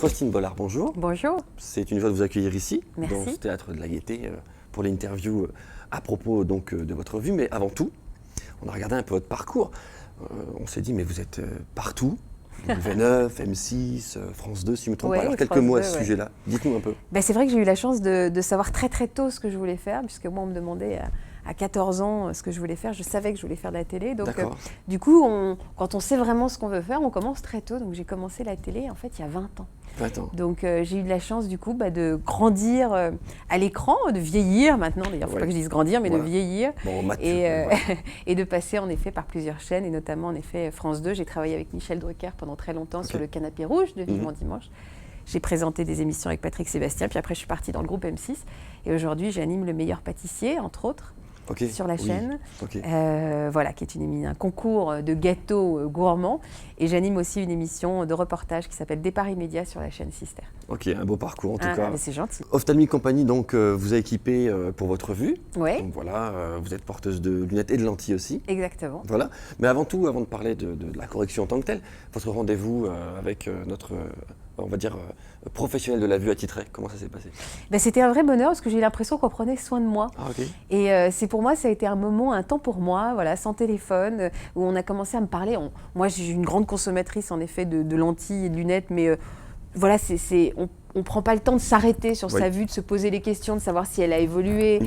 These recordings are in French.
Faustine Bollard, bonjour. Bonjour. C'est une joie de vous accueillir ici, Merci. dans ce théâtre de la Gaîté, pour l'interview à propos donc, de votre vie. Mais avant tout, on a regardé un peu votre parcours. On s'est dit, mais vous êtes partout. V9, M6, France 2, si je ne me trompe pas. Alors, quelques France mots 2, à ce sujet-là. Dites-nous un peu. C'est vrai que j'ai eu la chance de savoir très très tôt ce que je voulais faire, puisque moi on me demandait à 14 ans ce que je voulais faire. Je savais que je voulais faire de la télé. Donc du coup, quand on sait vraiment ce qu'on veut faire, on commence très tôt. Donc j'ai commencé la télé en fait il y a 20 ans. 20 ans. Donc j'ai eu de la chance du coup de grandir à l'écran, de vieillir maintenant. D'ailleurs, il ne faut pas que je dise grandir, mais voilà. De vieillir. Bon, et de passer en effet par plusieurs chaînes, et notamment en effet France 2. J'ai travaillé avec Michel Drucker pendant très longtemps sur le canapé rouge de Vivement Dimanche. J'ai présenté des émissions avec Patrick Sébastien, puis après je suis partie dans le groupe M6. Et aujourd'hui, j'anime Le Meilleur Pâtissier, entre autres, sur la chaîne, voilà, qui est un concours de gâteaux gourmands. Et j'anime aussi une émission de reportage qui s'appelle Départ immédiat sur la chaîne Sister. Ok, un beau parcours en tout cas. C'est gentil. Ophtalmique Compagnie donc, vous a équipé pour votre vue. Oui. Donc voilà, vous êtes porteuse de lunettes et de lentilles aussi. Exactement. Voilà. Mais avant tout, avant de parler de la correction en tant que telle, votre rendez-vous avec notre, on va dire, professionnel de la vue attitré, comment ça s'est passé? C'était un vrai bonheur parce que j'ai l'impression qu'on prenait soin de moi. Ah, okay. Et pour moi, ça a été un temps pour moi, voilà, sans téléphone, où on a commencé à me parler. Moi, j'ai une grande consommatrice en effet de lentilles et de lunettes, mais voilà, on ne prend pas le temps de s'arrêter sur sa vue, de se poser les questions, de savoir si elle a évolué.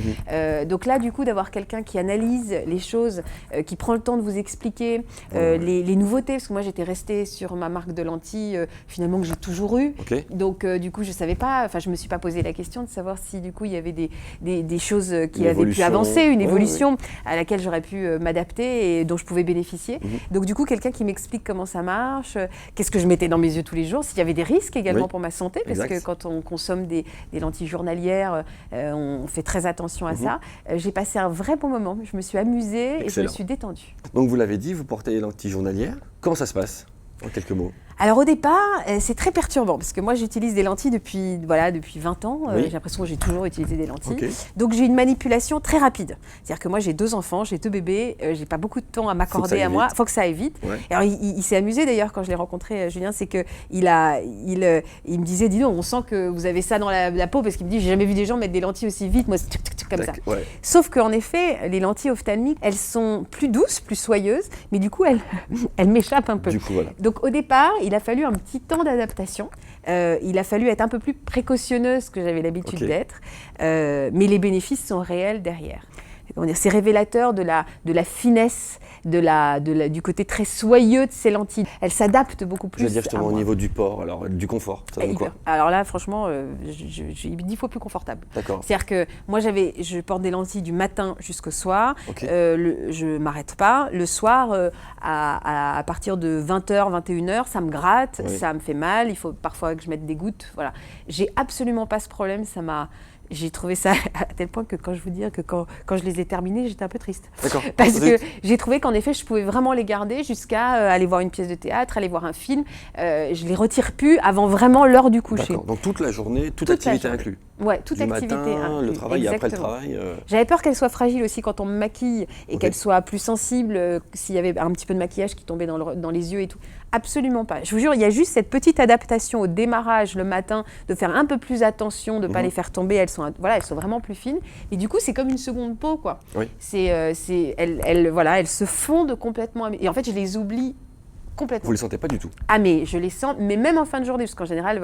Donc là, du coup, d'avoir quelqu'un qui analyse les choses, qui prend le temps de vous expliquer les nouveautés, parce que moi, j'étais restée sur ma marque de lentilles, finalement, que j'ai toujours eue. Donc, du coup, je ne me suis pas posé la question de savoir si, du coup, il y avait des choses qui avaient pu avancer, une évolution à laquelle j'aurais pu m'adapter et dont je pouvais bénéficier. Donc, du coup, quelqu'un qui m'explique comment ça marche, qu'est-ce que je mettais dans mes yeux tous les jours, s'il y avait des risques également pour ma santé, parce que quand on consomme des lentilles journalières, on fait très attention à ça. J'ai passé un vrai bon moment, je me suis amusée et je me suis détendue. Donc vous l'avez dit, vous portez les lentilles journalières. Comment ça se passe, en quelques mots? Alors au départ, c'est très perturbant parce que moi j'utilise des lentilles depuis 20 ans. J'ai l'impression que j'ai toujours utilisé des lentilles. Donc j'ai une manipulation très rapide. C'est-à-dire que moi j'ai 2 enfants, j'ai 2 bébés, j'ai pas beaucoup de temps à m'accorder à moi. Il faut que ça aille vite. Alors il s'est amusé d'ailleurs quand je l'ai rencontré, Julien, c'est que il me disait, dis donc, on sent que vous avez ça dans la peau, parce qu'il me dit, j'ai jamais vu des gens mettre des lentilles aussi vite. Moi c'est comme ça. Sauf qu'en effet, les lentilles ophtalmiques, elles sont plus douces, plus soyeuses, mais du coup elles m'échappent un peu. Du coup, voilà. Donc au départ, il a fallu un petit temps d'adaptation. Il a fallu être un peu plus précautionneuse que j'avais l'habitude d'être. Mais les bénéfices sont réels derrière. C'est révélateur de la finesse, du côté très soyeux de ces lentilles. Elles s'adaptent beaucoup plus. Je veux dire justement au niveau du port, alors du confort, ça donne quoi? Alors là, franchement, j'ai 10 fois plus confortable. D'accord. C'est-à-dire que moi, je porte des lentilles du matin jusqu'au soir. Je ne m'arrête pas. Le soir, à partir de 20h, 21h, ça me gratte, ça me fait mal. Il faut parfois que je mette des gouttes. Voilà. J'ai absolument pas ce problème. J'ai trouvé ça à tel point que quand je les ai terminés, j'étais un peu triste. Parce que j'ai trouvé qu'en effet, je pouvais vraiment les garder jusqu'à aller voir une pièce de théâtre, aller voir un film. Je les retire plus avant vraiment l'heure du coucher. Donc toute la journée, toute activité inclue. Oui, toute activité inclue. Le travail et après le travail. J'avais peur qu'elle soit fragile aussi quand on me maquille et qu'elle soit plus sensible, s'il y avait un petit peu de maquillage qui tombait dans les yeux et tout. Absolument pas. Je vous jure, il y a juste cette petite adaptation au démarrage le matin, de faire un peu plus attention, de ne pas les faire tomber. Elles sont vraiment plus fines. Et du coup, c'est comme une seconde peau, quoi. Elles se fondent complètement. Et en fait, je les oublie complètement. Vous ne les sentez pas du tout? Ah, mais je les sens, mais même en fin de journée, parce qu'en général,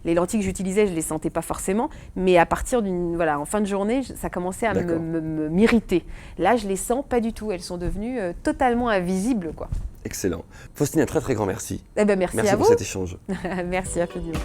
les lentilles que j'utilisais, je ne les sentais pas forcément. Mais à partir en fin de journée, ça commençait à m'irriter. Là, je les sens pas du tout. Elles sont devenues totalement invisibles, quoi. Excellent. Faustine, un très très grand merci. Merci à vous. Merci pour cet échange. Merci infiniment.